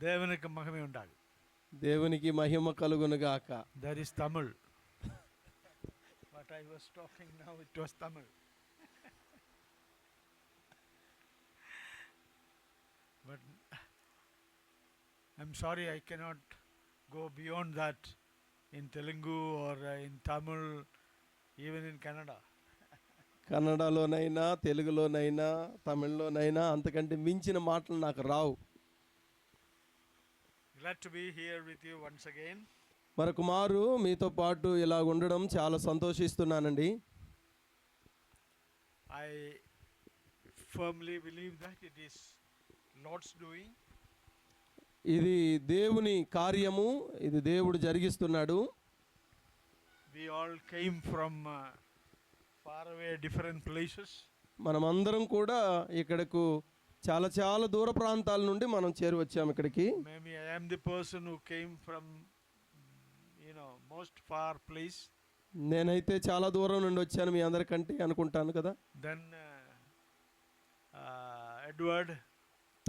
దేవునికి మహిమ ఉండాలి. దేవునికి మహిమ కలుగునుగాక. That is Tamil. What I was talking now, it was Tamil. But I'm sorry, I cannot go beyond that in Telugu or in Tamil, even in Kannada. కన్నడలోనైనా, తెలుగులోనైనా, తమిళ్లోనైనా అంతకంటే మించిన మాటలు నాకు రావు. Glad to be here with you once again. మరొక మారు మీతో పాటు ఇలా ఉండడం చాలా సంతోషిస్తున్నానండి. I firmly believe that it is Lord's doing. ఇది దేవుని కార్యము, ఇది దేవుడు జరిగిస్తున్నాడు. We all came from far away different places. మనమందరం కూడా ఇక్కడకు చాలా చాలా దూర ప్రాంతాల నుండి మనం చేరి వచ్చాము ఇక్కడికి. Maybe I am the person who came from most far place. నేనైతే చాలా దూరం నుండి వచ్చాను మీ అందరికంటే అనుకుంటాను కదా. Then Edward.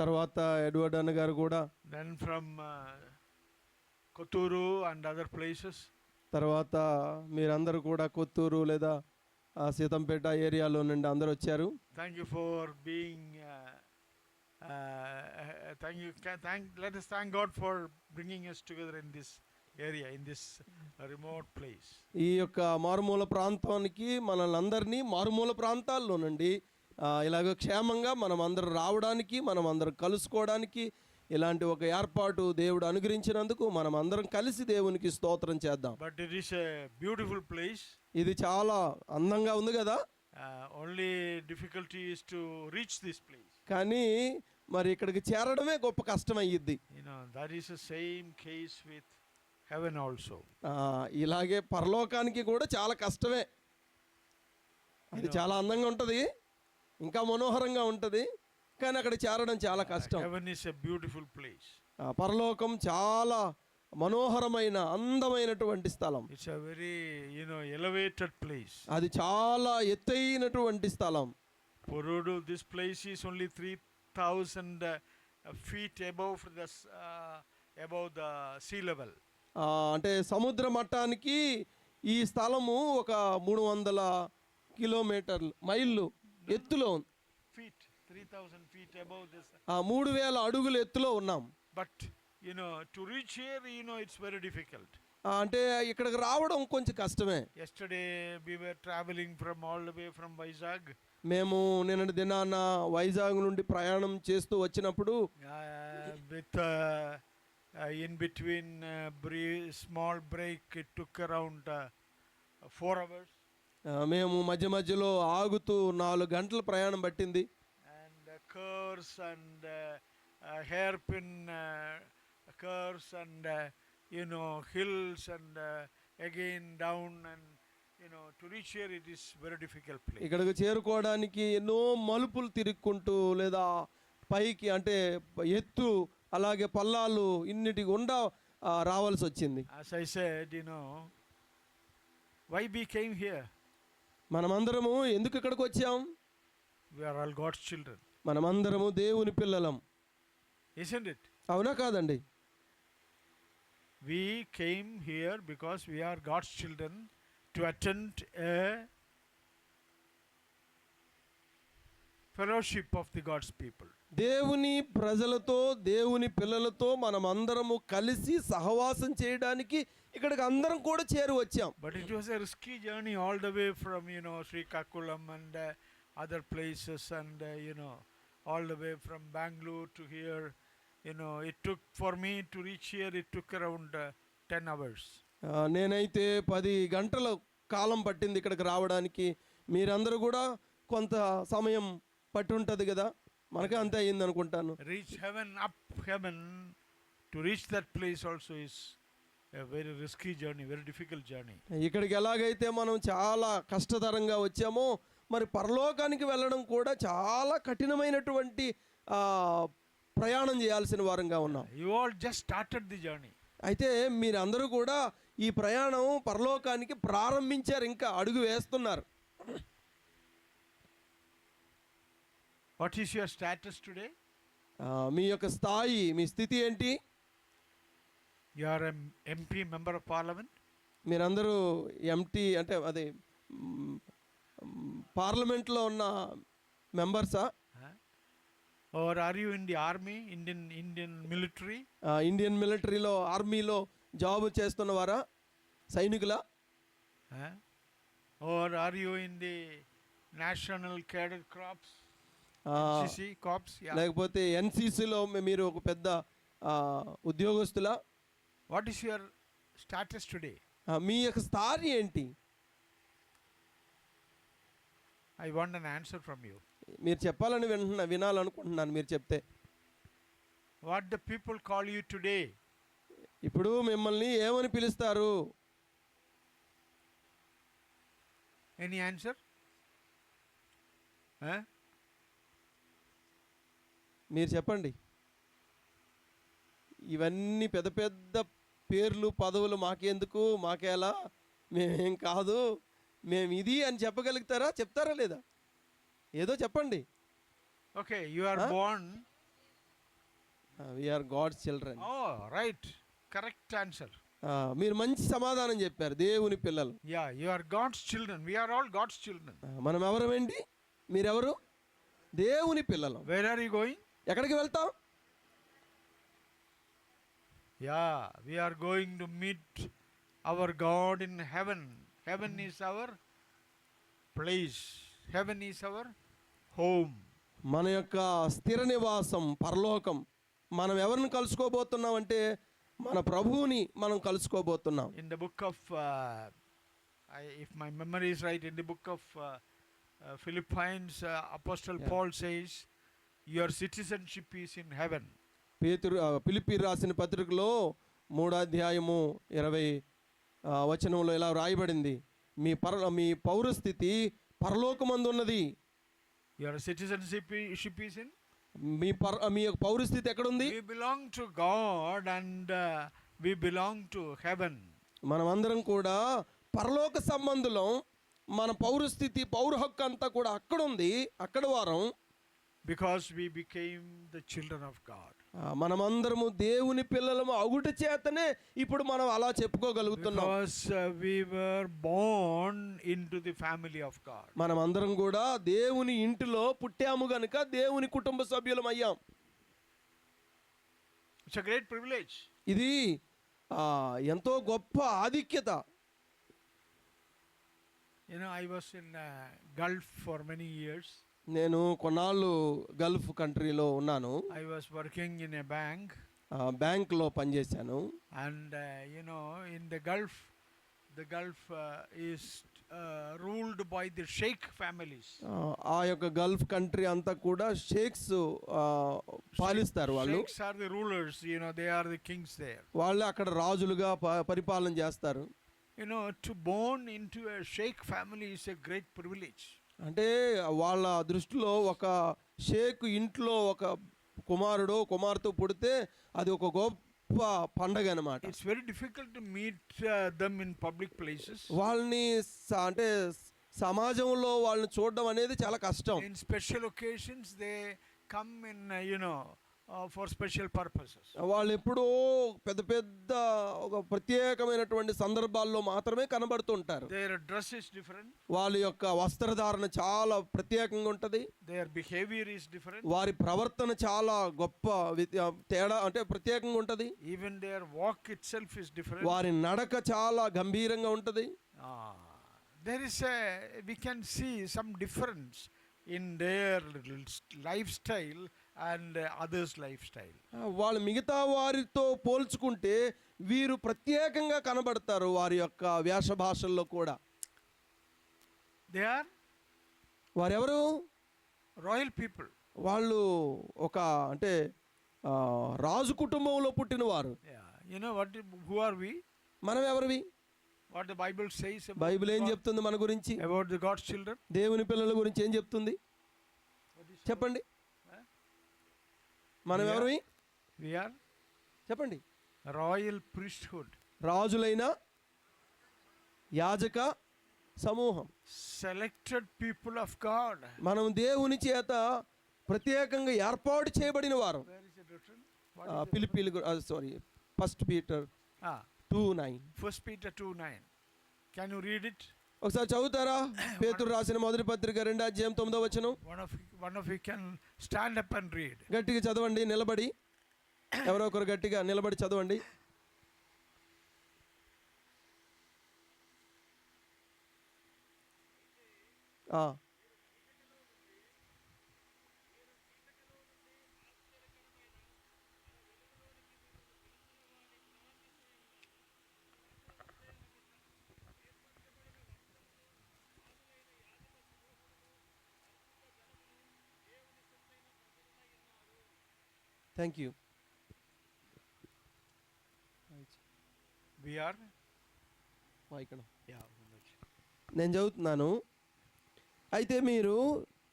తర్వాత ఎడ్వర్డ్ అన్న గారు కూడా. Then from Kotturu and other places. తర్వాత మీరందరూ కూడా కొత్తూరు లేదా సీతంపేట ఏరియాలో నుండి అందరూ వచ్చారు. Thank you for being let us thank God for bringing us together in this area, in this remote place. ఈ యొక్క మారుమూల ప్రాంతానికి మనల్ని అందరినీ మారుమూల ప్రాంతాల్లో నుండి ఇలాగ క్షేమంగా మనం అందరం రావడానికి, మనం అందరం కలుసుకోవడానికి ఇలాంటి ఒక ఏర్పాటు దేవుడు అనుగ్రహించినందుకు మనం అందరం కలిసి దేవునికి స్తోత్రం చేద్దాం. But it is a beautiful place. ఇది చాలా అందంగా ఉంది కదా. Only difficulty is to reach this place. కానీ మరి ఇక్కడికి చేరడమే గొప్ప కష్టం అయ్యిద్ది. That is the same case with heaven also. ఇలాగే పరలోకానికి కూడా చాలా కష్టమే. అది చాలా అందంగా ఉంటుంది, ఇంకా మనోహరంగా ఉంటుంది, కానీ అక్కడ చేరడం చాలా కష్టం. Heaven is a beautiful place. పరలోకం చాలా మనోహరమైన అందమైనటువంటి స్థలం. It's a very elevated place. అది చాలా ఎత్తైనటువంటి స్థలం. Porodu, this place is only 3,000 feet above the sea level. అంటే సముద్ర మట్టానికి ఈ స్థలము ఒక 300 కిలోమీటర్లు మైళ్ళు ఎత్తులో ఉంది. 3,000 feet above this. 3,000 అడుగుల ఎత్తులో ఉన్నాం. But to reach here, it's very difficult. అంటే ఇక్కడికి రావడం కొంచెం కష్టమే. Yesterday we were traveling from all the way from Vizag. మేము నిన్నటి దినాన వైజాగ్ నుండి ప్రయాణం చేస్తూ వచ్చినప్పుడు with in between small break, it took around 4 hours. మేము మధ్య మధ్యలో ఆగుతూ 4 గంటల ప్రయాణం పట్టింది. And curves and hairpin curves and hills and again down and to reach here it is very difficult place. ఇక్కడికి చేరుకోవడానికి ఎన్నో మలుపులు తిరుక్కుంటూ లేదా పైకి అంటే ఎత్తు అలాగే పల్లాలు ఇన్నిటి గుండా రావాల్సి వచ్చింది. As I said, why we came here? మనమందరము ఎందుకు ఇక్కడికి వచ్చాం? We are all God's children. మనమందరము దేవుని పిల్లలం. Isn't it? అవునా కాదండి? We came here because we are God's children to attend a fellowship of the God's people. దేవుని ప్రజలతో, దేవుని పిల్లలతో మనం అందరము కలిసి సహవాసం చేయడానికి ఇక్కడికి అందరం కూడా చేరి వచ్చాం. But it was a risky journey all the way from Srikakulam and other places and all the way from Bangalore to here. It took for me to reach here, it took around 10 hours. నేనైతే 10 గంటల కాలం పట్టింది ఇక్కడికి రావడానికి. మీరందరూ కూడా కొంత సమయం పట్టి ఉంటుంది కదా, మనకే అంతే అయింది అనుకుంటాను. Reach heaven, up heaven, to reach that place also is a very risky journey, very difficult journey. ఇక్కడికి ఎలాగైతే మనం చాలా కష్టతరంగా వచ్చామో మరి పరలోకానికి వెళ్ళడం కూడా చాలా కఠినమైనటువంటి ప్రయాణం చేయాల్సిన వారంగా ఉన్నాం. You all just started the journey. అయితే మీరందరూ కూడా ఈ ప్రయాణం పరలోకానికి ప్రారంభించారు, ఇంకా అడుగు వేస్తున్నారు. What is your status today? మీ యొక్క స్థాయి, మీ స్థితి ఏంటి? You are an MP, member of parliament. మీరందరూ ఎంటీ అంటే అదే పార్లమెంట్లో ఉన్న మెంబర్సా? Or are you in the army, Indian military? Indian మిలిటరీలో, ఆర్మీలో job చేస్తున్నవారా, సైనికులా? Or are you in the national cadet corps? NCC corps? Yeah. లేకపోతే ఎన్సీసీలో మీరు ఒక పెద్ద ఉద్యోగస్తులా? What is your status today? మీ యొక్క స్థాయి ఏంటి? I want an answer from you. మీరు చెప్పాలని వినాలనుకుంటున్నాను మీరు చెప్తే. What the people call you today? ఇప్పుడు మిమ్మల్ని ఏమని పిలుస్తారు? Any answer? మీరు చెప్పండి. ఇవన్నీ పెద్ద పెద్ద పేర్లు, పదవులు మాకెందుకు, మాకేలా, మేమేం కాదు, మేము ఇది అని చెప్పగలుగుతారా? చెప్తారా లేదా? ఏదో చెప్పండి. Okay, you are born. We are God's children. Oh, right. Correct answer. మీరు మంచి సమాధానం చెప్పారు. దేవుని పిల్లలు. Yeah, you are God's children. We are all God's children. మనం ఎవరమేంటి? మీరెవరు? దేవుని పిల్లలు. Where are you going? ఎక్కడికి వెళ్తాం? Yeah, we are going to meet our God in heaven. Heaven is our place. Heaven is our home. మన యొక్క స్థిర నివాసం పరలోకం. మనం ఎవరిని కలుసుకోబోతున్నాం అంటే మన ప్రభువుని మనం కలుసుకోబోతున్నాం. In the book of if my memory is right, in the book of Philippians, Apostle Paul says your citizenship is in heaven. పేతురు ఫిలిప్పీ రాసిన పత్రికలో 3వ అధ్యాయము 20 వచనంలో ఇలా రాయబడింది, మీ పౌరస్థితి పరలోకమందు ఉన్నది. Your citizenship is in, మీ యొక్క పౌరస్థితి ఎక్కడ ఉంది? We belong to God and we belong to heaven. మనమందరం కూడా పరలోక సంబంధులం. మన పౌరస్థితి, పౌర హక్కు అంతా కూడా అక్కడ ఉంది, అక్కడ వారం. Because we became the children of God. మనమందరము దేవుని పిల్లలము అగుట చేతనే ఇప్పుడు మనం అలా చెప్పుకోగలుగుతున్నాం. Because we were born into the family of God. మనమందరం కూడా దేవుని ఇంటిలో పుట్టాము గనుక దేవుని కుటుంబ సభ్యులం అయ్యాం. It's a great privilege. ఇది ఎంతో గొప్ప ఆధిక్యత. You know, I was in Gulf for many years. నేను కొన్నాళ్ళు గల్ఫ్ కంట్రీలో ఉన్నాను. I was working in a bank. బ్యాంక్లో పనిచేశాను. And you know, in the Gulf is ruled by the sheikh families. ఆ యొక్క గల్ఫ్ కంట్రీ అంతా కూడా షేక్స్ పాలిస్తారు. వాళ్ళు Sheikhs are the rulers, you know, they are the kings there. వాళ్ళు అక్కడ రాజులుగా పరిపాలన చేస్తారు. You know, to born into a sheikh family is a great privilege. అంటే వాళ్ళ దృష్టిలో ఒక షేక్ ఇంట్లో ఒక కుమారుడు కుమార్తె పుడితే అది ఒక గొప్ప పండగ అన్నమాట. It's very difficult to meet them in public places. వాళ్ళని అంటే సమాజంలో వాళ్ళని చూడడం అనేది చాలా కష్టం. In special occasions they come in for special purposes. వాళ్ళు ఎప్పుడో పెద్ద పెద్ద ఒక ప్రత్యేకమైనటువంటి సందర్భాల్లో మాత్రమే కనబడుతుంటారు. Their dress is different. వాళ్ళ యొక్క వస్త్రధారణ చాలా ప్రత్యేకంగా ఉంటది. Their behavior is different. వారి ప్రవర్తన చాలా గొప్ప తేడా అంటే ప్రత్యేకంగా ఉంటది. Even their walk itself is different. వారి నడక చాలా గంభీరంగా ఉంటది. We can see some difference in their lifestyle and others' lifestyle. వాళ్ళు మిగతా వారితో పోల్చుకుంటే వీరు ప్రత్యేకంగా కనబడతారు వారి యొక్క వేష భాషల్లో కూడా. వారెవరు? Royal people. వాళ్ళు ఒక అంటే రాజు కుటుంబంలో పుట్టిన వారు. You know who are we? మనం ఎవరివి? What the Bible says about Bible ఏం చెప్తుంది మన గురించి? About the God's children? దేవుని పిల్లల గురించి ఏం చెప్తుంది చెప్పండి. మనం ఎవరివి? We are చెప్పండి. royal priesthood. రాజులైన యాజక సమూహం. Selected people of God. మనం దేవుని చేత ప్రత్యేకంగా ఏర్పాటు చేయబడిన వారం. Where is it written? ఫిలిప్పీలు sorry, 1 Peter Ah, 2:9. 1 Peter 2:9. Can you read it? ఒకసారి చదువుతారా? పేతురు రాసిన మొదటి పత్రిక 2వ అధ్యాయం 9వ వచనం. One of you can stand up and read. గట్టిగా చదవండి, నిలబడి. ఎవరో ఒకరు గట్టిగా నిలబడి చదవండి. Thank you. We are. ఇక్కడ Yeah. నేను చదువుతున్నాను. అయితే మీరు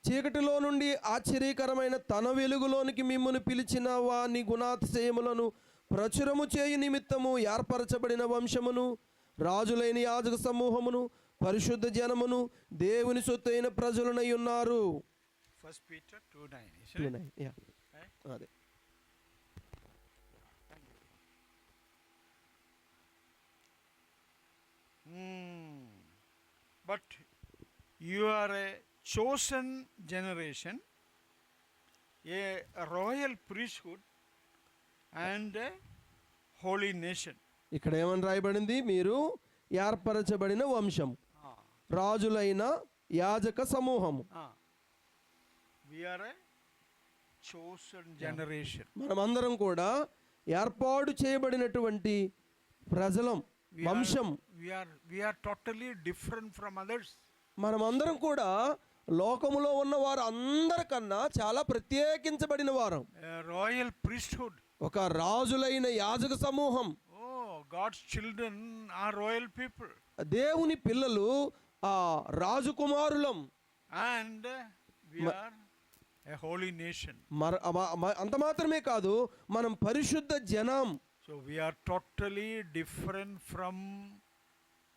చీకటిలో నుండి ఆశ్చర్యకరమైన తన వెలుగులోనికి మిమ్మల్ని పిలిచిన వాని గుణాతిశయములను ప్రచురము చేయు నిమిత్తము ఏర్పరచబడిన వంశమును, రాజులైన యాజక సమూహమును, పరిశుద్ధ జనమును, దేవుని సొత్తైన ప్రజలనై ఉన్నారు. 1 Peter 2:9. Isn't it? Yeah. Right? అదే. But you are a chosen generation, a royal priesthood, and a holy nation. ఇక్కడ ఏమని రాయబడింది? మీరు ఏర్పరచబడిన వంశం, రాజులైన యాజక సమూహము. We are a chosen generation. మనమందరం కూడా ఏర్పాటు చేయబడినటువంటి ప్రజలం, వంశం. We are totally different from others. మనమందరం కూడా లోకములో ఉన్న వారు అందరికన్నా చాలా ప్రత్యేకించబడిన వారం. Royal priesthood. ఒక రాజులైన యాజక సమూహం. Oh, God's children are royal people. దేవుని పిల్లలు ఆ రాజకుమారులం. And we are a holy nation. అంత మాత్రమే కాదు, మనం పరిశుద్ధ జనం. So we are totally different from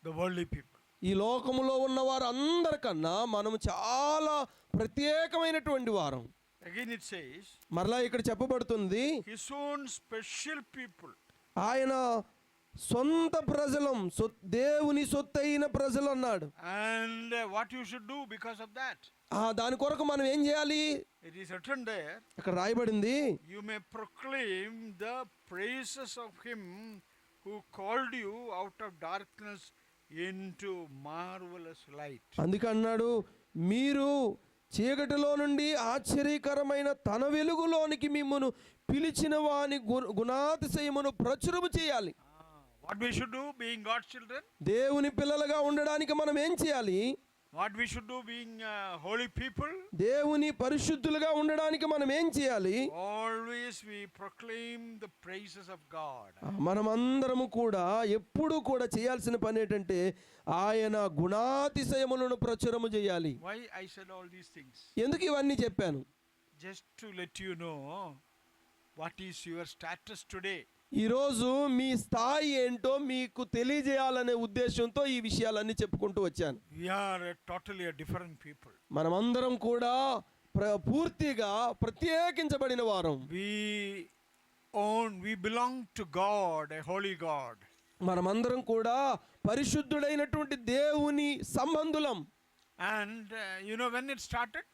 the worldly people. ఈ లోకములో ఉన్న వారు అందరికన్నా మనం చాలా ప్రత్యేకమైనటువంటి వారం. Again it says, మరలా ఇక్కడ చెప్పబడుతుంది, his own special people. ఆయన సొంత ప్రజలం, దేవుని సొత్తైన ప్రజలు అన్నాడు. And what you should do because of that? దాని కొరకు మనం ఏం చేయాలి? It is written there, అక్కడ రాయబడింది, you may proclaim the praises of him who called you out of darkness into marvelous light. అందుకే అన్నాడు, మీరు చీకటిలో నుండి ఆశ్చర్యకరమైన తన వెలుగులోనికి మిమ్మును పిలిచిన వాని గుణాతిశయమును ప్రచురము చేయాలి. What we should do being God's children? దేవుని పిల్లలుగా ఉండడానికి మనం ఏం చేయాలి? What we should do being holy people? దేవుని పరిశుద్ధులుగా ఉండడానికి మనం ఏం చేయాలి? Always we proclaim the praises of God. మనమందరము కూడా ఎప్పుడు కూడా చేయాల్సిన పని ఏంటంటే ఆయన గుణాతిశయములను ప్రచురము చేయాలి. Why I said all these things? ఎందుకు ఇవన్నీ చెప్పాను? Just to let you know what is your status today. ఈరోజు మీ స్థాయి ఏంటో మీకు తెలియజేయాలనే ఉద్దేశంతో ఈ విషయాలన్నీ చెప్పుకుంటూ వచ్చాను. We are totally a different people. మనమందరం కూడా పూర్తిగా ప్రత్యేకించబడిన వారం. We belong to God, a holy God. మనమందరం కూడా పరిశుద్ధుడైనటువంటి దేవుని సంబంధులం. And you know when it started?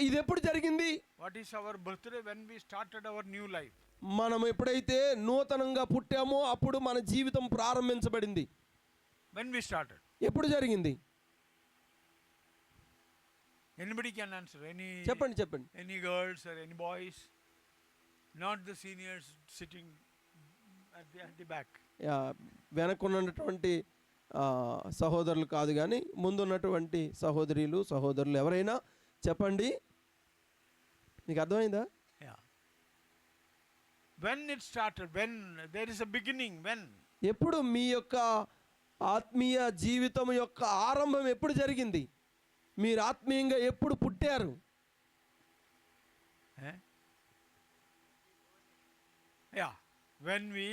ఇది ఎప్పుడు జరిగింది? What is our birthday? When we started our new life. మనం ఎప్పుడైతే నూతనంగా పుట్టామో అప్పుడు మన జీవితం ప్రారంభించబడింది. When we started? ఎప్పుడు జరిగింది? Anybody can answer. చెప్పండి. Any girls or any boys? Not the seniors sitting at the back. వెనకున్నటువంటి సహోదరులు కాదు కానీ ముందున్నటువంటి సహోదరులు ఎవరైనా చెప్పండి. మీకు అర్థమైందా? When it started, when there is a beginning, when? ఎప్పుడు మీ యొక్క ఆత్మీయ జీవితం యొక్క ఆరంభం ఎప్పుడు జరిగింది? మీరు ఆత్మీయంగా ఎప్పుడు పుట్టారు? When we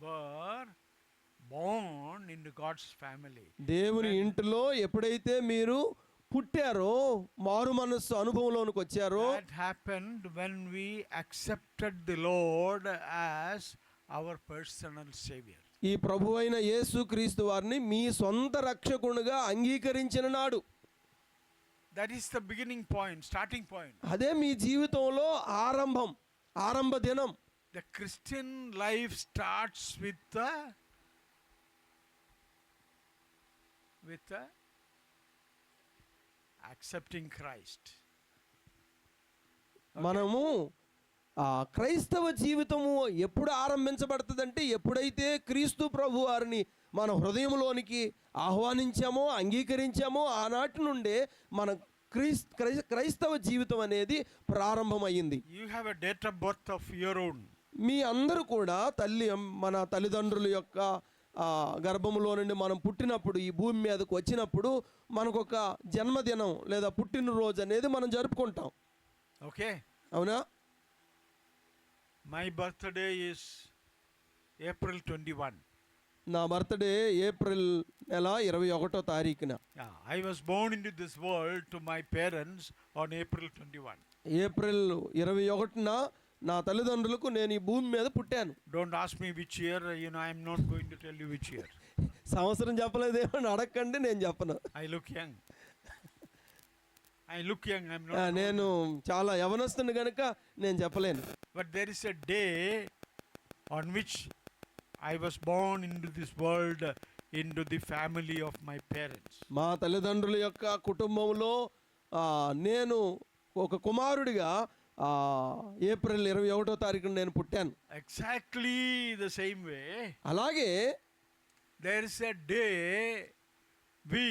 were born into God's family. దేవుని ఇంటిలో ఎప్పుడైతే మీరు పుట్టారో, మారు మనస్సు అనుభవంలోనికి వచ్చారో, that happened when we accepted the Lord as our personal Savior. ఈ ప్రభువైన యేసుక్రీస్తు వారిని మీ సొంత రక్షకునిగా అంగీకరించిన నాడు. That is the beginning point, starting point. అదే మీ జీవితంలో ఆరంభ దినం. The Christian life starts with the accepting Christ. మనము క్రైస్తవ జీవితము ఎప్పుడు ఆరంభించబడుతుందంటే, ఎప్పుడైతే క్రీస్తు ప్రభు వారిని మన హృదయంలోనికి ఆహ్వానించామో, అంగీకరించామో, ఆనాటి నుండే మన క్రైస్తవ జీవితం అనేది ప్రారంభమైంది. You have a date of birth of your own. మీ అందరూ కూడా మన తల్లిదండ్రుల యొక్క గర్భములో నుండి మనం పుట్టినప్పుడు, ఈ భూమి మీదకు వచ్చినప్పుడు మనకొక జన్మదినం లేదా పుట్టినరోజు అనేది మనం జరుపుకుంటాం. Okay. అవునా? My birthday is April 21. నా బర్త్డే ఏప్రిల్ నెల 21వ తారీఖున. Yeah, I was born into this world to my parents on April 21. April 21న నా తల్లిదండ్రులకు నేను ఈ భూమి మీద పుట్టాను. Don't ask me which year, I am not going to tell you which year. సంవత్సరం చెప్పలేదేమో అని అడగండి, నేను చెప్పను. I look young. I'm not. నేను చాలా యవనస్తుని గనుక నేను చెప్పలేను. But there is a day on which I was born into this world, into the family of my parents. మా తల్లిదండ్రుల యొక్క కుటుంబంలో నేను ఒక కుమారుడిగా ఏప్రిల్ 21వ తారీఖున నేను పుట్టాను. Exactly the same way. అలాగే There is a day we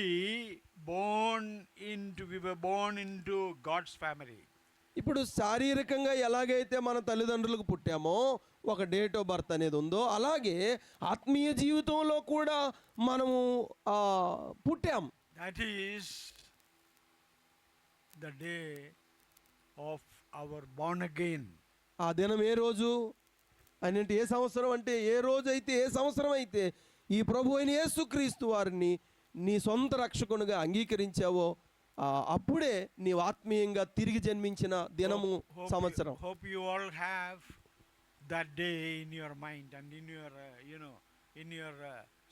were born into God's family. ఇప్పుడు శారీరకంగా ఎలాగైతే మన తల్లిదండ్రులకు పుట్టామో, ఒక డేట్ ఆఫ్ బర్త్ అనేది ఉందో, అలాగే ఆత్మీయ జీవితంలో కూడా మనము పుట్టాం. That is the day of our born again. ఆ దినం ఏ రోజు అంటే ఏ సంవత్సరం అంటే, ఏ రోజు అయితే ఏ సంవత్సరం అయితే ఈ ప్రభు అయిన యేసుక్రీస్తు వారిని నీ సొంత రక్షకునిగా అంగీకరించావో, అప్పుడే నీవు ఆత్మీయంగా తిరిగి జన్మించిన దినము, సంవత్సరం. Hope you all have that day in your mind and in your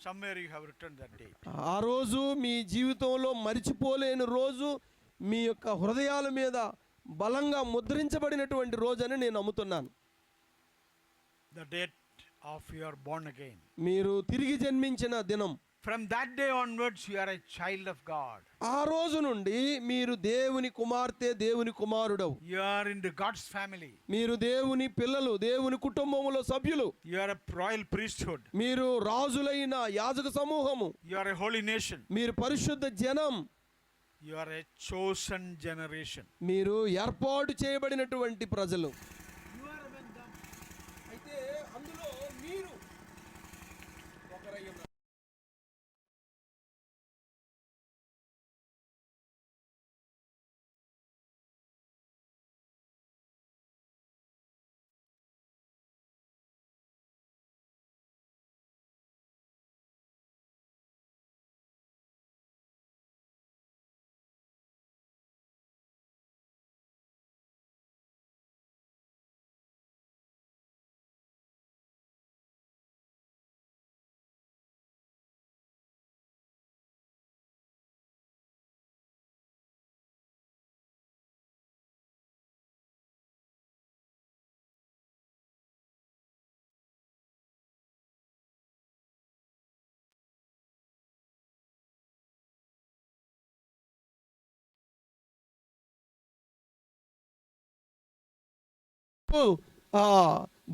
somewhere you have written that day. ఆ రోజు మీ జీవితంలో మరిచిపోలేని రోజు, మీ యొక్క హృదయాల మీద బలంగా ముద్రించబడినటువంటి రోజు అని నేను నమ్ముతున్నాను. The date of your born again. మీరు తిరిగి జన్మించిన దినం. From that day onwards you are a child of God. ఆ రోజు నుండి మీరు దేవుని కుమార్తె, దేవుని కుమారుడవు. You are in the God's family. మీరు దేవుని పిల్లలు, దేవుని కుటుంబములో సభ్యులు. You are a royal priesthood. మీరు రాజులైన యాజక సమూహము. You are a holy nation. మీరు పరిశుద్ధ జనం. You are a chosen generation. మీరు ఏర్పాటు చేయబడినటువంటి ప్రజలు. అయితే అందులో మీరు ఒకరై ఉన్నారు.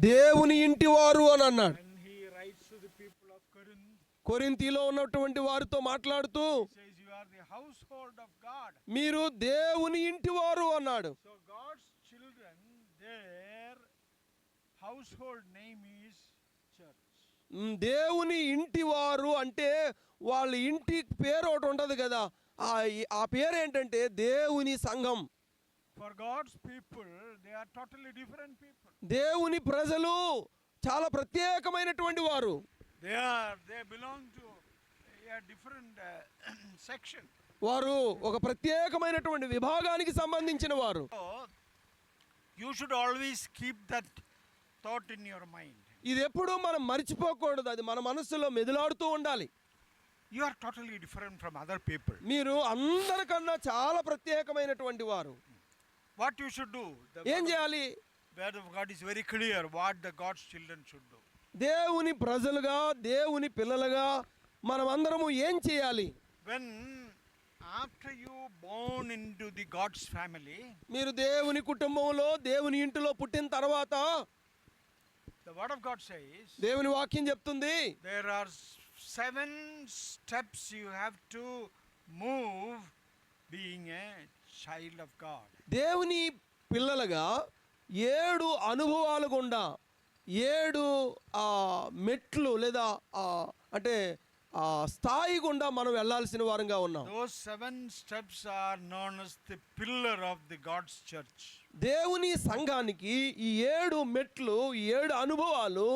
దేవుని ఇంటి వారు అని అన్నాడు. When he writes to the people of Corinth, కొరింథీలో ఉన్నటువంటి వారితో మాట్లాడుతూ, he says you are the household of God. మీరు దేవుని ఇంటి వారు అన్నాడు. So God's children, their household name is church. దేవుని ఇంటి వారు అంటే వాళ్ళ ఇంటి పేరు ఒకటి ఉంటది కదా, ఆ పేరు ఏంటంటే దేవుని సంఘం. For God's people, they are totally different people. దేవుని ప్రజలు చాలా ప్రత్యేకమైనటువంటి వారు. They belong to a different section. వారు ఒక ప్రత్యేకమైనటువంటి విభాగానికి సంబంధించిన వారు. So, you should always keep that thought in your mind. ఇది ఎప్పుడూ మనం మర్చిపోకూడదు, అది మన మనసులో మెదులాడుతూ ఉండాలి. You are totally different from other people. మీరు అందరికన్నా చాలా ప్రత్యేకమైనటువంటి వారు. What you should do? ఏం చేయాలి? Word of God is very clear what the God's children should do. దేవుని ప్రజలుగా, దేవుని పిల్లలుగా మనం అందరము ఏం చేయాలి? When after you born into the God's family, మీరు దేవుని కుటుంబంలో, దేవుని ఇంటిలో పుట్టిన తర్వాత the word of God says దేవుని వాక్యం చెప్తుంది, there are 7 steps you have to move being a child of God. దేవుని పిల్లలుగా 7 అనుభవాలు గుండా, 7 మెట్లు లేదా అంటే స్థాయి గుండా మనం వెళ్ళాల్సిన వారంగా ఉన్నాం. Those 7 steps are known as the pillar of the God's church. దేవుని సంఘానికి ఈ 7 మెట్లు, 7 అనుభవాలు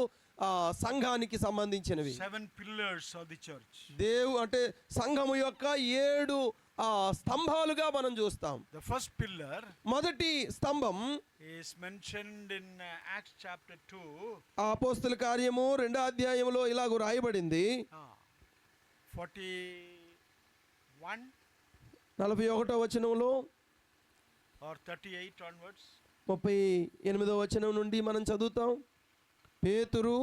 సంఘానికి సంబంధించినవి. 7 pillars of the church. అంటే సంఘము యొక్క 7 స్తంభాలుగా మనం చూస్తాం. The first pillar మొదటి స్తంభం is mentioned in Acts chapter 2. అపోస్తల కార్యము 2వ అధ్యాయంలో ఇలాగ రాయబడింది. 41 41వ వచనంలో or 38 onwards. 38వ వచనం నుండి మనం చదువుతాం. పేతురు,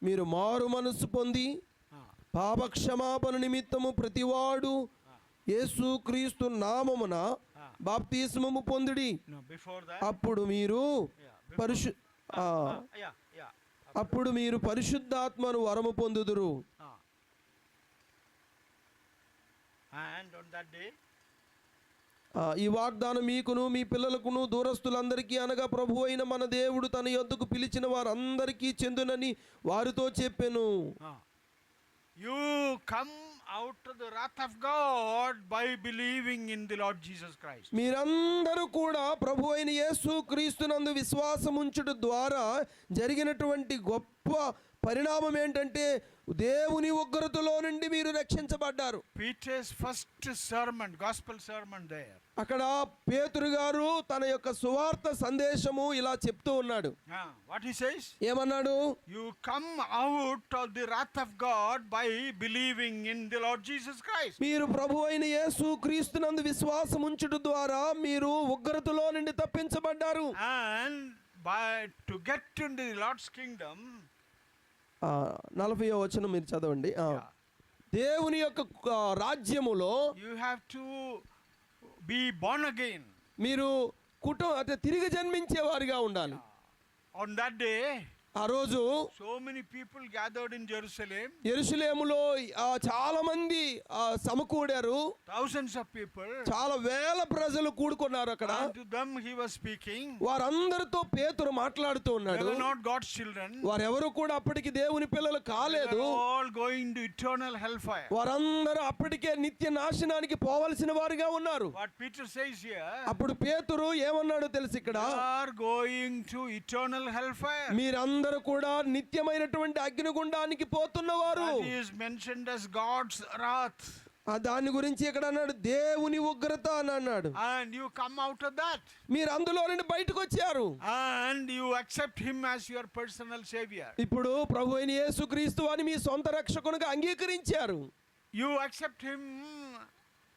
మీరు మారు మనస్సు పొంది పాపక్షమాపణ నిమిత్తము ప్రతివాడు యేసు క్రీస్తు నామమున బాప్తిస్మము పొందుడి. అప్పుడు మీరు పరిశుద్ధాత్మను వరము పొందుదురు. And on that day, ఈ వాగ్దానం మీకును మీ పిల్లలకును దూరస్తులందరికీ అనగా ప్రభు అయిన మన దేవుడు తన యొద్దకు పిలిచిన వారందరికీ చెందునని వారితో చెప్పెను. You come out of the wrath of God by believing in the Lord Jesus Christ. మీరందరూ కూడా ప్రభు అయిన యేసు క్రీస్తునందు విశ్వాసం ఉంచుట ద్వారా జరిగినటువంటి గొప్ప పరిణామం ఏంటంటే దేవుని ఉగ్రతలో నుండి మీరు రక్షించబడ్డారు. Peter's first sermon, gospel sermon there. అక్కడ పేతురు గారు తన యొక్క సువార్త సందేశము ఇలా చెప్తూ ఉన్నాడు. What he says? ఏమన్నాడు? You come out of the wrath of God by believing in the Lord Jesus Christ. మీరు ప్రభు అయిన యేసు క్రీస్తునందు విశ్వాసం ఉంచుట ద్వారా మీరు ఉగ్రతలో నుండి తప్పించబడ్డారు. And to get into the Lord's kingdom, 40వ వచనం మీరు చదవండి. దేవుని యొక్క రాజ్యములో you have to be born again. మీరు తిరిగి జన్మించే వారిగా ఉండాలి. On that day, ఆ రోజు so many people gathered in Jerusalem. యెరూషలేములో చాలా మంది సమకూడారు. Thousands of people. చాలా వేల ప్రజలు కూడుకున్నారు అక్కడ. And to them he was speaking. వారందరితో పేతురు మాట్లాడుతూ ఉన్నాడు. They were not God's children. వారెవరు కూడా అప్పటికి దేవుని పిల్లలు కాలేదు. They were all going to eternal hellfire. వారందరూ అప్పటికే నిత్య నాశనానికి పోవలసిన వారిగా ఉన్నారు. What Peter says here, అప్పుడు పేతురు ఏమన్నాడో తెలుసు ఇక్కడ, they are going to eternal hellfire. మీరందరూ కూడా నిత్యమైనటువంటి అగ్నిగుండానికి పోతున్నవారు. That is mentioned as God's wrath. దాని గురించి ఇక్కడ అన్నాడు దేవుని ఉగ్రత అని అన్నాడు. And you come out of that. మీరు అందులో నుండి బయటకు వచ్చారు. And you accept him as your personal savior. ఇప్పుడు ప్రభు అయిన యేసుక్రీస్తు అని మీ సొంత రక్షకునిగా అంగీకరించారు. You accept him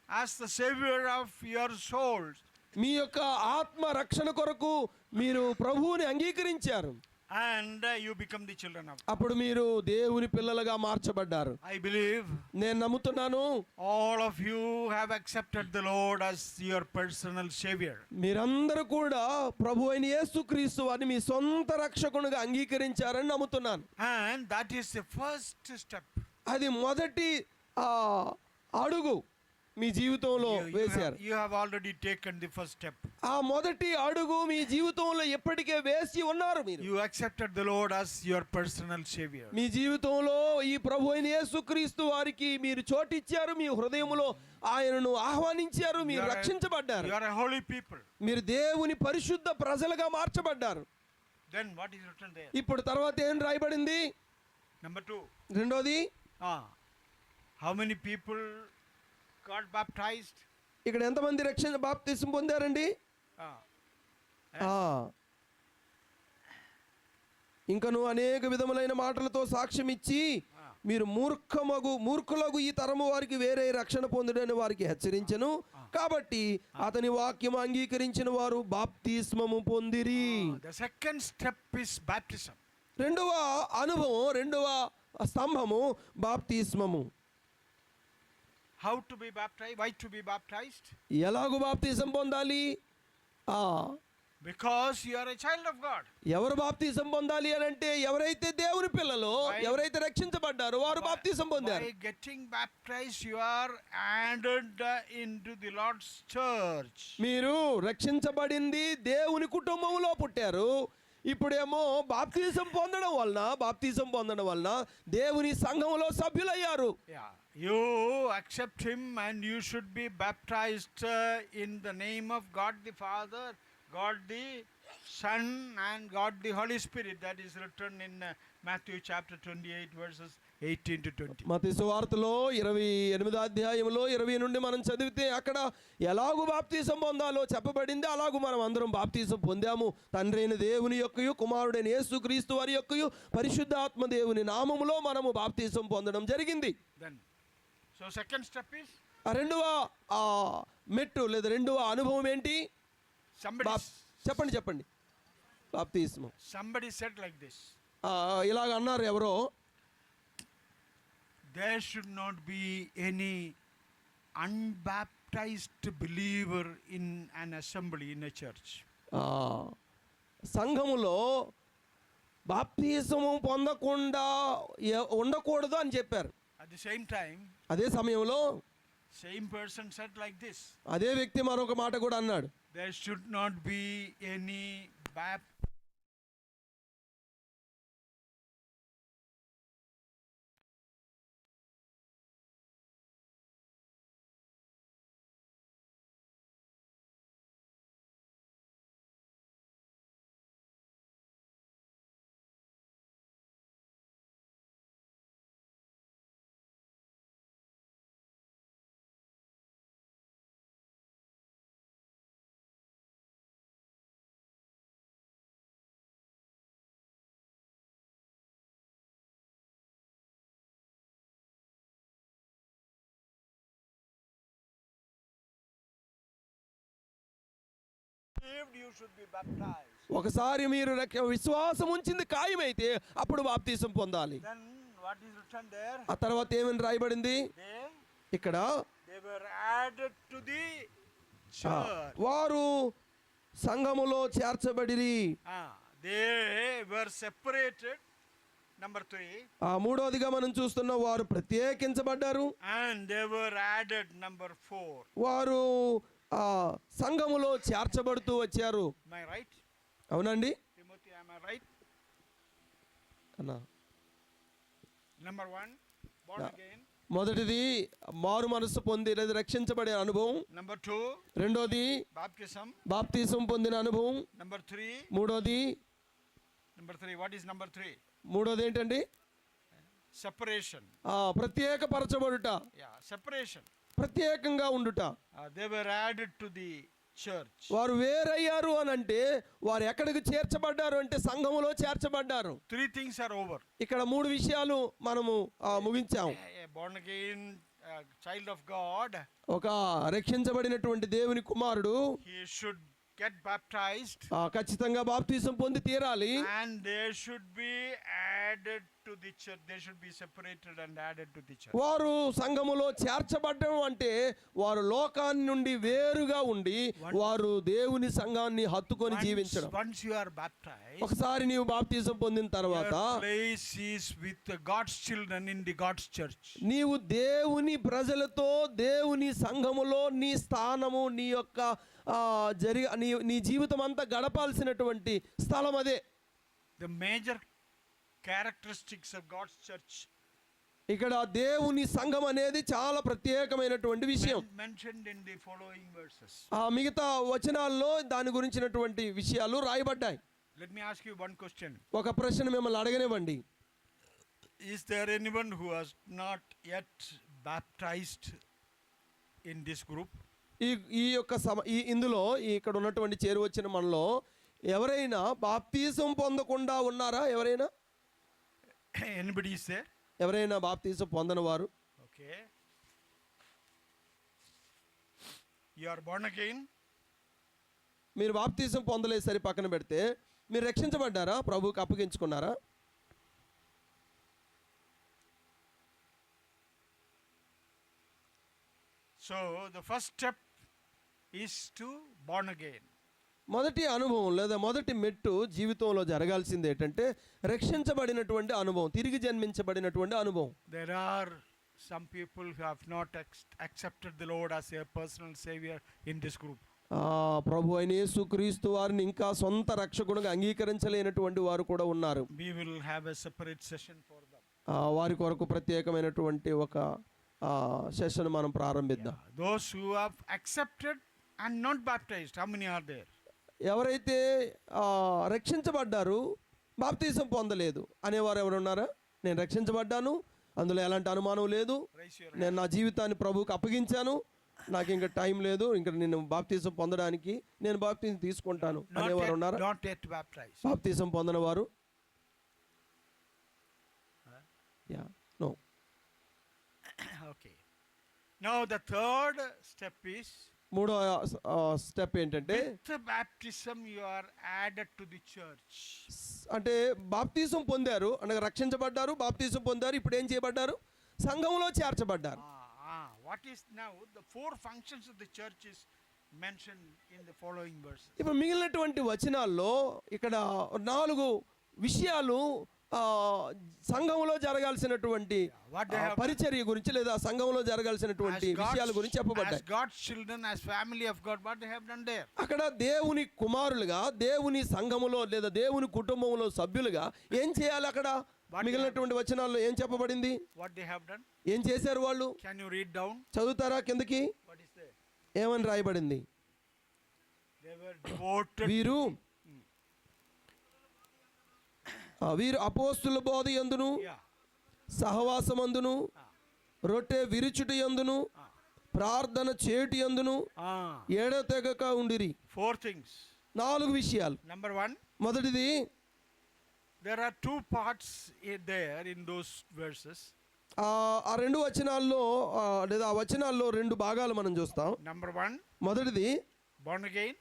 as the savior of your souls. మీ యొక్క ఆత్మ రక్షణ కొరకు మీరు ప్రభువుని అంగీకరించారు. And you become the children of God. అప్పుడు మీరు దేవుని పిల్లలుగా మార్చబడ్డారు. I believe నేను నమ్ముతున్నాను all of you have accepted the Lord as your personal savior. మీరందరూ కూడా ప్రభు అయిన యేసుక్రీస్తు వారిని మీ సొంత రక్షకునిగా అంగీకరించారని నమ్ముతున్నాను. And that is the first step. అది మొదటి అడుగు మీ జీవితంలో వేశారు. You have already taken the first step. ఆ మొదటి అడుగు మీ జీవితంలో ఎప్పటికే వేసి ఉన్నారు మీరు. You accepted the Lord as your personal savior. మీ జీవితంలో ఈ ప్రభు అయిన యేసుక్రీస్తు వారికి మీరు చోటిచ్చారు. మీ హృదయములో ఆయనను ఆహ్వానించారు. మీరు రక్షించబడ్డారు. You are a holy people. మీరు దేవుని పరిశుద్ధ ప్రజలుగా మార్చబడ్డారు. Then what is written there? ఇప్పుడు తర్వాత ఏం రాయబడింది? Number 2. రెండోది, How many people got baptized? ఇక్కడ ఎంతమంది రక్షణ బాప్తిసం పొందారండి? Ah. ఆ. ఇంకను అనేక విధములైన మాటలతో సాక్ష్యం ఇచ్చి మీరు మూర్ఖులకు ఈ తరము వారికి వేరే రక్షణ పొందుడని వారికి హెచ్చరించెను. కాబట్టి అతని వాక్యం అంగీకరించిన వారు బాప్తిస్మము పొందిరి. The second step is baptism. రెండవ అనుభవం, రెండవ స్తంభము బాప్తిస్మము. How to be baptized? Why to be baptized? ఎలాగూ బాప్తిసం పొందాలి? Because you are a child of God. ఎవరు బాప్తిసం పొందాలి అని అంటే ఎవరైతే దేవుని పిల్లలు, ఎవరైతే రక్షించబడ్డారో వారు బాప్తిసం పొందారు. By getting baptized you are added into the Lord's church. మీరు రక్షించబడింది దేవుని కుటుంబంలో పుట్టారు. ఇప్పుడేమో బాప్తిసం పొందడం వలన దేవుని సంఘంలో సభ్యులయ్యారు. Yeah, you accept him and you should be baptized in the name of God the Father, God the Son and God the Holy Spirit. That is written in Matthew chapter 28 verses 18 to 20. మత్తయి సువార్తలో 28వ అధ్యాయంలో 20 నుండి మనం చదివితే అక్కడ ఎలాగూ బాప్తిసం పొందాలో చెప్పబడింది. అలాగూ మనం అందరం బాప్తిసం పొందాము. తండ్రి అయిన దేవుని యొక్కయు కుమారుడైన యేసుక్రీస్తు వారి యొక్కయు పరిశుద్ధాత్మ దేవుని నామములో మనము బాప్తిసం పొందడం జరిగింది. Then so second step is రెండవ మెట్టు లేదా రెండవ అనుభవం ఏంటి? చెప్పండి. బాప్తిస్మం. Somebody said like this. ఇలాగ అన్నారు ఎవరో, there should not be any unbaptized believer in an assembly in a church. సంఘములో బాప్తిసము పొందకుండా ఉండకూడదు అని చెప్పారు. At the same time, అదే సమయంలో same person said like this. అదే వ్యక్తి మరొక మాట కూడా అన్నాడు. There should not be any you should be baptized. ఒకసారి మీరు విశ్వాసం ఉంచింది ఖాయమైతే అప్పుడు బాప్తిసం పొందాలి. Then what is written there? ఆ తర్వాత ఏమని రాయబడింది ఇక్కడ? They were added to the church. వారు సంఘములో చేర్చబడిరి. They were separated. Number 3. మూడోదిగా మనం చూస్తున్న వారు ప్రత్యేకించబడ్డారు. And they were added. Number 4. వారు సంఘములో చేర్చబడుతూ వచ్చారు. Am I right? అవునండి Timothy, am I right? అన్నా. Number 1, born again. మొదటిది మారు మనసు పొంది లేదా రక్షించబడే అనుభవం. Number 2, రెండోది బాప్తిసం పొందిన అనుభవం. Number 3, మూడోది. what is number 3? మూడోది ఏంటండి? Separation. ప్రత్యేకపరచబడుట. Separation. ప్రత్యేకంగా ఉండుట. They were added to the church. వారు వేరయ్యారు అని అంటే వారు ఎక్కడికి చేర్చబడ్డారు అంటే సంఘములో చేర్చబడ్డారు. 3 things are over. ఇక్కడ 3 విషయాలు మనము ముగించాము. Born again child of God, ఒక రక్షించబడినటువంటి దేవుని కుమారుడు, he should get baptized, ఖచ్చితంగా బాప్తిసం పొంది తీరాలి. and they should be added to the church. They should be separated and added to the church. వారు సంఘములో చేర్చబడడం అంటే వారు లోకాన్ని నుండి వేరుగా ఉండి వారు దేవుని సంఘాన్ని హత్తుకొని జీవించడం. Once you are baptized, ఒకసారి నీవు బాప్తిసం పొందిన తర్వాత your place is with God's children in the God's church. నీవు దేవుని ప్రజలతో దేవుని సంఘములో నీ స్థానము, నీ యొక్క నీ జీవితం అంతా గడపాల్సినటువంటి స్థలం అదే. The major characteristics of God's church, ఇక్కడ దేవుని సంఘం అనేది చాలా ప్రత్యేకమైనటువంటి విషయం. mentioned in the following verses. మిగతా వచనాల్లో దాని గురించినటువంటి విషయాలు రాయబడ్డాయి. Let me ask you one question. ఒక ప్రశ్న మిమ్మల్ని అడగనివ్వండి. Is there anyone who has not yet baptized in this group? ఈ ఈ యొక్క ఇందులో ఇక్కడ ఉన్నటువంటి చేరు వచ్చిన మనలో ఎవరైనా బాప్తీసం పొందకుండా ఉన్నారా? ఎవరైనా Anybody is there? ఎవరైనా బాప్తీసం పొందని వారు? Okay. You are born again. మీరు బాప్తీసం పొందలేదు సరి పక్కన పెడితే మీరు రక్షించబడ్డారా? ప్రభువుకి అప్పగించుకున్నారా? So the first step is to born again. మొదటి అనుభవం లేదా మొదటి మెట్టు జీవితంలో జరగాల్సింది ఏంటంటే రక్షించబడినటువంటి అనుభవం, తిరిగి జన్మించబడినటువంటి అనుభవం. There are some people who have not accepted the Lord as their personal savior in this group. ప్రభు అయిన యేసుక్రీస్తు వారిని ఇంకా సొంత రక్షకునిగా అంగీకరించలేనటువంటి వారు కూడా ఉన్నారు. We will have a separate session for them. వారి కొరకు ప్రత్యేకమైనటువంటి ఒక సెషన్ మనం ప్రారంభిద్దాం. Those who have accepted and not baptized, how many are there? ఎవరైతే రక్షించబడ్డారు బాప్తీసం పొందలేదు అనేవారు ఎవరు ఉన్నారా? నేను రక్షించబడ్డాను, అందులో ఎలాంటి అనుమానం లేదు, నేను నా జీవితాన్ని ప్రభువుకి అప్పగించాను, నాకు ఇంకా టైం లేదు, ఇంకా నేను బాప్తీసం పొందడానికి నేను బాప్తీసం తీసుకుంటాను అనేవారు ఉన్నారా? Not yet baptized. బాప్తీసం పొందని వారు? No. Okay. Now the third step is, మూడో స్టెప్ ఏంటంటే with the baptism you are added to the church. అంటే బాప్తీసం పొందారు అనగా రక్షించబడ్డారు, బాప్తీసం పొందారు, ఇప్పుడు ఏం చేయబడ్డారు? సంఘంలో చేర్చబడ్డారు. What is now the four functions of the church is mentioned in the following verses. ఇప్పుడు మిగిలినటువంటి వచనాల్లో ఇక్కడ 4 విషయాలు సంఘంలో జరగాల్సినటువంటి పరిచర్య గురించి లేదా సంఘంలో జరగాల్సినటువంటి విషయాల గురించి చెప్పబడ్డాయి. As God's children, as family of God, what they have done there. అక్కడ దేవుని కుమారులుగా, దేవుని సంఘములో లేదా దేవుని కుటుంబంలో సభ్యులుగా ఏం చేయాలి? అక్కడ మిగిలినటువంటి వచనాల్లో ఏం చెప్పబడింది? What they have done? ఏం చేశారు వాళ్ళు? Can you read down? చదువుతారా కిందకి? What is there? ఏమని రాయబడింది? They were devoted. వీరు అపోస్తుల బోధ యందును, సహవాసమందును, రొట్టె విరుచుట యందును, ప్రార్థన చేటి యందును ఎడతెగక ఉండిరి. 4 things. 4 విషయాలు. Number 1. మొదటిది, there are 2 parts there in those verses. ఆ 2 వచనాల్లో లేదా ఆ వచనాల్లో 2 భాగాలు మనం చూస్తాం. Number 1. మొదటిది born again.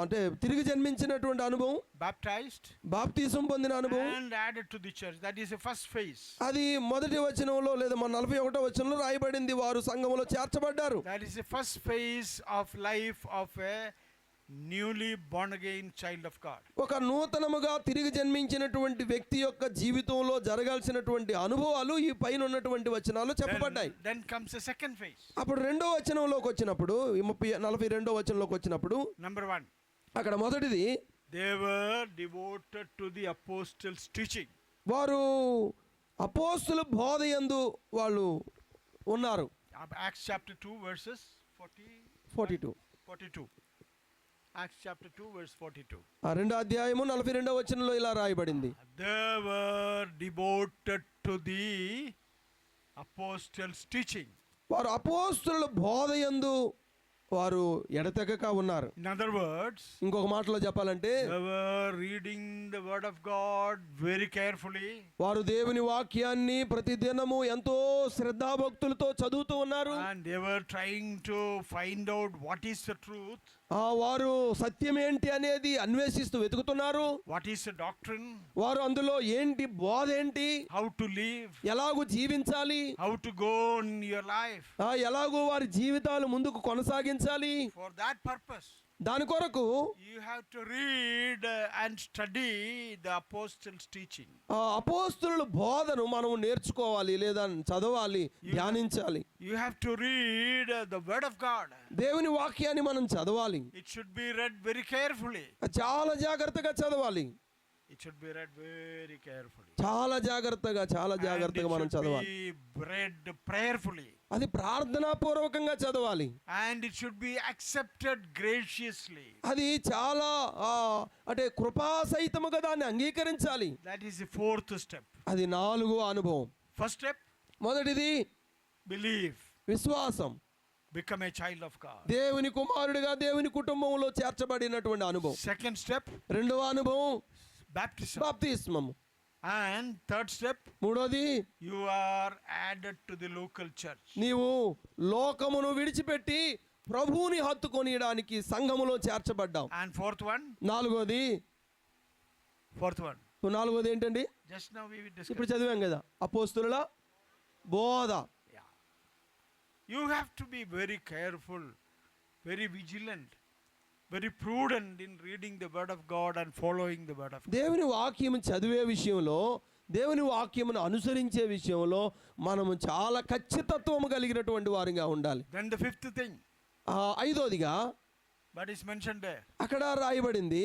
అంటే తిరిగి జన్మించినటువంటి అనుభవం, baptized, బాప్తిసం పొందిన అనుభవం, and added to the church. That is the first phase. అది మొదటి వచనంలో లేదా 41వ వచనంలో రాయబడింది. వారు సంఘములో చేర్చబడ్డారు. That is the first phase of life of a newly born again child of God. ఒక నూతనముగా తిరిగి జన్మించినటువంటి వ్యక్తి యొక్క జీవితంలో జరగాల్సినటువంటి అనుభవాలు ఈ పైన ఉన్నటువంటి వచనాల్లో చెప్పబడ్డాయి. Then comes the second phase. అప్పుడు 2వ వచనంలోకి వచ్చినప్పుడు 42వ వచనంలోకి వచ్చినప్పుడు Number 1. అక్కడ మొదటిది, they were devoted to the apostles' teaching. వారు అపోస్తుల బోధ యందు వాళ్ళు ఉన్నారు. Acts chapter 2 verses 42. Acts chapter 2 verse 42. 2వ అధ్యాయము 42వ వచనంలో ఇలా రాయబడింది. They were devoted to the apostles' teaching. వారు అపోస్తుల బోధ యందు వారు ఎడతెగక ఉన్నారు. In other words, ఇంకొక మాటలో చెప్పాలంటే they were reading the word of God very carefully. వారు దేవుని వాక్యాన్ని ప్రతిదినము ఎంతో శ్రద్ధాభక్తులతో చదువుతూ ఉన్నారు. And they were trying to find out what is the truth. వారు సత్యం ఏంటి అనేది అన్వేషిస్తూ వెతుకుతున్నారు. What is the doctrine? వారు అందులో ఏంటి బోధ ఏంటి, how to live, ఎలాగూ జీవించాలి, how to go in your life. ఎలాగూ వారి జీవితాలు ముందుకు కొనసాగించాలి. For that purpose, దాని కొరకు you have to read and study the apostles' teaching. అపోస్తుల బోధను మనం నేర్చుకోవాలి లేదా చదవాలి, ధ్యానించాలి. You have to read the word of God. దేవుని వాక్యాన్ని మనం చదవాలి. It should be read very carefully. చాలా జాగ్రత్తగా చదవాలి. It should be read very carefully. చాలా జాగ్రత్తగా మనం చదవాలి. It should be read prayerfully. అది ప్రార్థనాపూర్వకంగా చదవాలి. And it should be accepted graciously. అది చాలా అంటే కృపాసహితముగా దాన్ని అంగీకరించాలి. That is the 4th step. అది 4వ అనుభవం. First step, మొదటిది believe. విశ్వాసం. become a child of God. దేవుని కుమారుడిగా దేవుని కుటుంబంలో చేర్చబడినటువంటి అనుభవం. Second step, రెండవ అనుభవం baptism. బాప్తిస్మము. And third step, మూడోది you are added to the local church. నీవు లోకమును విడిచిపెట్టి ప్రభువుని హత్తుకొనియడానికి సంఘములో చేర్చబడ్డావు. And fourth one, నాలుగోది ఏంటండి? just now we discussed. ఇప్పుడు చదివాం కదా, అపోస్తుల బోధ. Yeah. You have to be very careful, very vigilant, very prudent in reading the word of God and following the word of God. దేవుని వాక్యము చదివే విషయంలో, దేవుని వాక్యమును అనుసరించే విషయంలో మనము చాలా ఖచ్చితత్వము కలిగినటువంటి వారిగా ఉండాలి. Then the fifth thing, ఐదోదిగా what is mentioned there? అక్కడ రాయబడింది.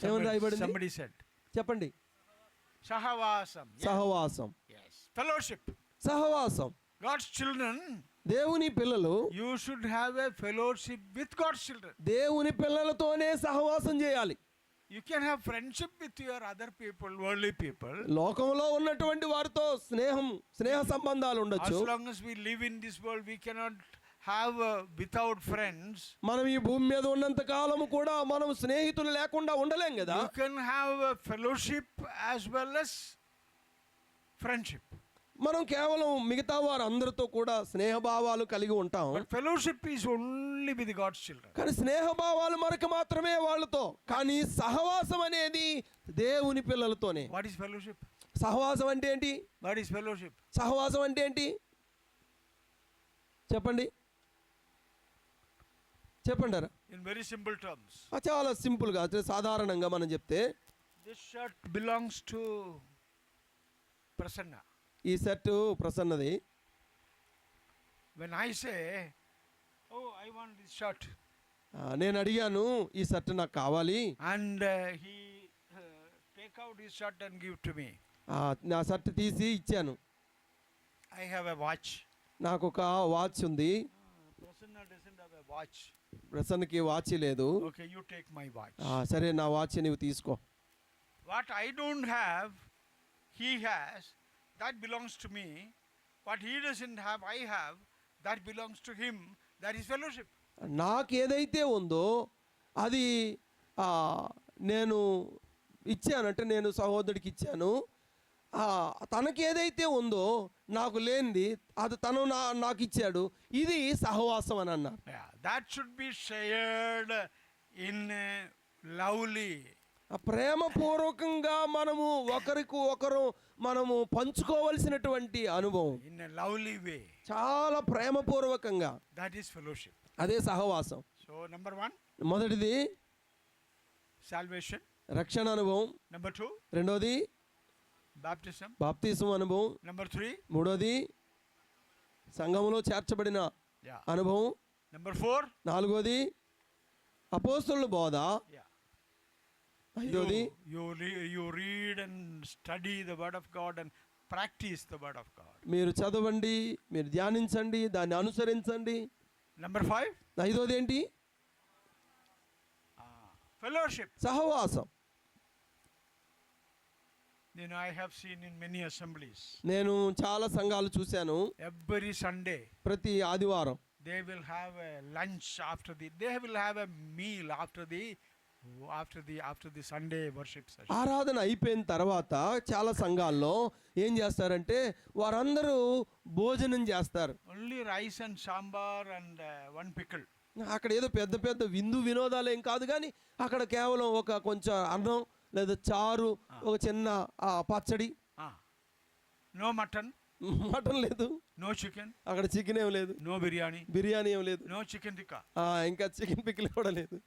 ఏమని రాయబడింది? Somebody said చెప్పండి. సహవాసం. సహవాసం. Yes. Fellowship. సహవాసం. God's children, దేవుని పిల్లలు you should have a fellowship with God's children. దేవుని పిల్లలతోనే సహవాసం చేయాలి. You can have friendship with your other people, worldly people. లోకంలో ఉన్నటువంటి వారితో స్నేహ సంబంధాలు As ఉండొచ్చు. long as we live in this world, we cannot have without friends. మనం ఈ భూమి మీద ఉన్నంత కాలము కూడా మనం స్నేహితులు లేకుండా ఉండలేం కదా. You can have a fellowship as well as friendship. మనం కేవలం మిగతా వారందరితో కూడా స్నేహభావాలు కలిగి ఉంటాం. But fellowship is only with God's children. కానీ స్నేహభావాలు మనకు మాత్రమే వాళ్ళతో. కానీ సహవాసం అనేది దేవుని పిల్లలతోనే. What is fellowship? సహవాసం అంటే ఏంటి? What is fellowship? సహవాసం అంటే ఏంటి చెప్పండి. చెప్పండారా? In very simple terms. చాలా సింపుల్గా, సాధారణంగా మనం చెప్తే, This shirt belongs to Prasanna. ఈ set ప్రసన్నది. When I say, oh, I want this shirt, నేను అడిగాను ఈ షర్ట్ నాకు కావాలి, and he take out his shirt and give to me. నా షర్ట్ తీసి ఇచ్చాను. I have a watch. నాకు ఒక వాచ్ ఉంది. Prasanna doesn't have a watch. ప్రసన్నకి వాచ్ లేదు. Okay, you take my watch. సరే, నా వాచ్ నువ్వు తీసుకో. What I don't have, he has. That belongs to me. What he doesn't have, I have. That belongs to him. That is fellowship. నాకు ఏదైతే ఉందో అది నేను ఇచ్చానంటే, నేను సహోదరుడికి ఇచ్చాను. తనకి ఏదైతే ఉందో నాకు లేనిది అది తను నాకు ఇచ్చాడు. ఇది సహవాసం అని అన్నారు. Yeah, that should be shared in lovely. ప్రేమపూర్వకంగా మనము ఒకరికి ఒకరు మనము పంచుకోవలసినటువంటి అనుభవం. In a lovely way. చాలా ప్రేమపూర్వకంగా. That is fellowship. అదే సహవాసం. So number 1, మొదటిది salvation. రక్షణ అనుభవం. Number 2, రెండోది baptism. బాప్తిసం అనుభవం. Number 3, మూడోది సంఘములో చేర్చబడిన yeah. అనుభవం. Number 4, నాలుగోది అపోస్తలుల బోధ. yeah. ఐదోది You read and study the word of God and practice the word of God. మీరు చదవండి, మీరు ధ్యానించండి, దాన్ని అనుసరించండి. Number 5, ఐదోది ఏంటి? fellowship. సహవాసం. You know, I have seen in many assemblies. నేను చాలా సంఘాలు చూశాను. Every Sunday ప్రతి ఆదివారం they will have a lunch they will have a meal after the Sunday worship session. ఆరాధన అయిపోయిన తర్వాత చాలా సంఘాల్లో ఏం చేస్తారంటే వారందరూ భోజనం చేస్తారు. Only rice and sambar and one pickle. అక్కడ ఏదో పెద్ద పెద్ద వినోదాలు ఏం కాదు, కానీ అక్కడ కేవలం ఒక కొంచెం అన్నం లేదా చారు, ఒక చిన్న పచ్చడి. No mutton. మటన్ లేదు. No chicken. అక్కడ చికెన్ ఏం లేదు. No biryani. బిర్యానీ ఏం లేదు. No chicken tikka. ఇంకా చికెన్ పికిల్ కూడా లేదు.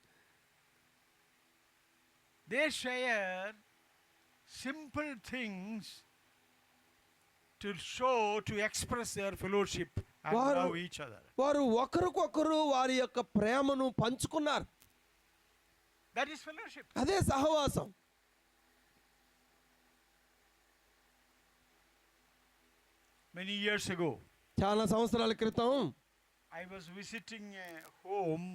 They share simple things to show, to express their fellowship and love each other. వారు ఒకరికొకరు వారి యొక్క ప్రేమను పంచుకున్నారు. That is fellowship. అదే సహవాసం. Many years ago, చాలా సంవత్సరాల క్రితం I was visiting a home.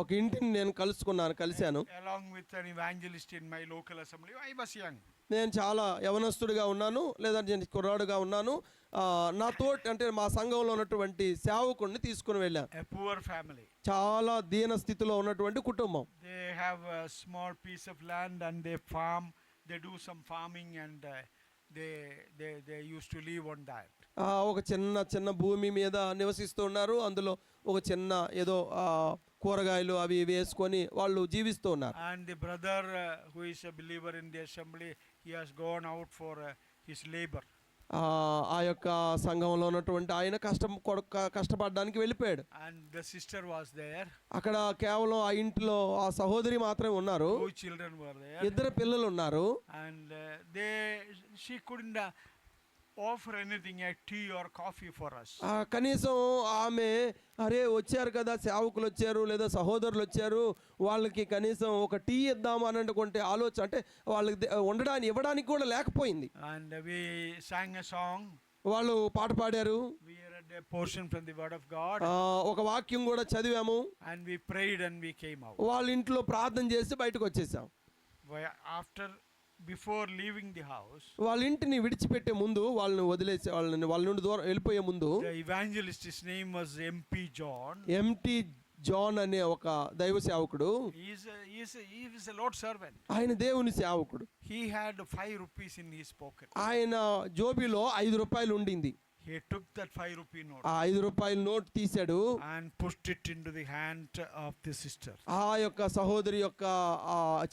ఒక ఇంటిని నేను కలిశాను. along with an evangelist in my local assembly. I was young. నేను చాలా యవనస్తుడిగా ఉన్నాను, లేదంటే నేను కుర్రాడుగా ఉన్నాను. అంటే మా సంఘంలో ఉన్నటువంటి సేవకుడిని తీసుకుని వెళ్ళాను. A poor family. చాలా దీన స్థితిలో ఉన్నటువంటి కుటుంబం. They have a small piece of land and they farm. They do some farming and they used to live on that. ఒక చిన్న భూమి మీద నివసిస్తూ ఉన్నారు. అందులో ఒక చిన్న ఏదో కూరగాయలు అవి వేసుకొని వాళ్ళు జీవిస్తూ ఉన్నారు. And the brother who is a believer in the assembly, he has gone out for his labor. ఆ యొక్క సంఘంలో ఉన్నటువంటి ఆయన కష్టపడడానికి వెళ్ళిపోయాడు. And the sister was there. అక్కడ కేవలం ఆ ఇంట్లో ఆ సహోదరి మాత్రమే ఉన్నారు. 2 children were there. 2 పిల్లలు ఉన్నారు. And she couldn't offer anything, a tea or coffee for us. కనీసం ఆమె అరే వచ్చారు కదా, సేవకులు వచ్చారు లేదా సహోదరులు వచ్చారు, వాళ్ళకి కనీసం ఒక టీ ఇద్దాము అని అనుకుంటే ఆలోచన అంటే వాళ్ళకి ఇవ్వడానికి కూడా లేకపోయింది. And we sang a song. వాళ్ళు పాట పాడారు. We read a portion from the word of God. ఒక వాక్యం కూడా చదివాము. And we prayed and we came out. వాళ్ళ ఇంట్లో ప్రార్థన చేసి బయటకు వచ్చేసాం. Before leaving the house, వాళ్ళ ఇంటిని విడిచిపెట్టే ముందు, వాళ్ళని వదిలేసి వాళ్ళ నుండి దూరం వెళ్ళిపోయే ముందు, the evangelist, his name was MP John. MT John అనే ఒక దైవ సేవకుడు. He is a Lord servant. ఆయన దేవుని సేవకుడు. He had 5 rupees in his pocket. ఆయన జోబిలో 5 రూపాయలు ఉండింది. He took that 5 rupee note. ఆ 5 రూపాయల నోట్ తీశాడు. And pushed it into the hand of the sister. ఆ యొక్క సహోదరి యొక్క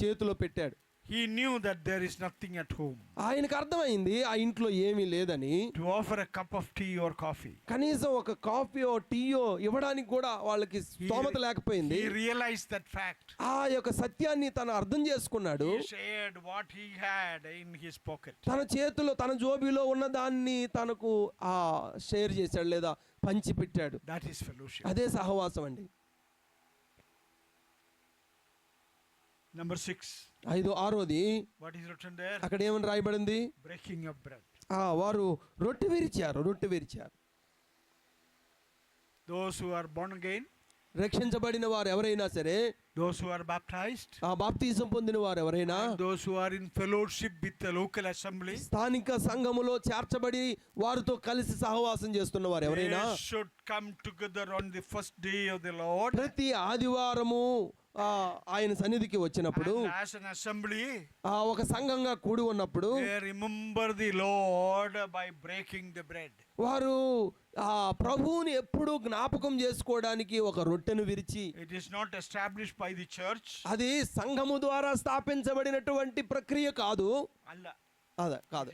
చేతిలో పెట్టాడు. He knew that there is nothing at home. ఆయనకు అర్థమైంది ఆ ఇంట్లో ఏమీ లేదని. To offer a cup of tea or coffee. కనీసం ఒక కాఫీయో టీయో ఇవ్వడానికి కూడా వాళ్ళకి స్తోమత లేకపోయింది. He realized that fact. ఆ యొక్క సత్యాన్ని తను అర్థం చేసుకున్నాడు. He shared what he had in his pocket. తన చేతిలో తన జోబిలో ఉన్న దాన్ని తనకు షేర్ చేశాడు లేదా పంచి పెట్టాడు. That is fellowship. అదే సహవాసం అండి. Number 6. 6వ What is written there? అక్కడ ఏమని రాయబడింది? Breaking of bread. వారు రొట్టె విరిచారు. Those who are born again, రక్షించబడిన వారు ఎవరైనా సరే, those who are baptized, బాప్తిజం పొందిన వారు ఎవరైనా, those who are in fellowship with the local assembly, స్థానిక సంఘములో చేర్చబడి వారితో కలిసి సహవాసం చేస్తున్న వారు ఎవరైనా, they should come together on the first day of the Lord. ప్రతి ఆదివారము ఆయన సన్నిధికి వచ్చినప్పుడు, as an assembly, ఒక సంఘంగా కూడి ఉన్నప్పుడు, they remember the Lord by breaking the bread. వారు ప్రభువుని ఎప్పుడు జ్ఞాపకం చేసుకోవడానికి ఒక రొట్టెను విరిచి, it is not established by the church. అది సంఘము ద్వారా స్థాపించబడినటువంటి ప్రక్రియ కాదు. కాదు.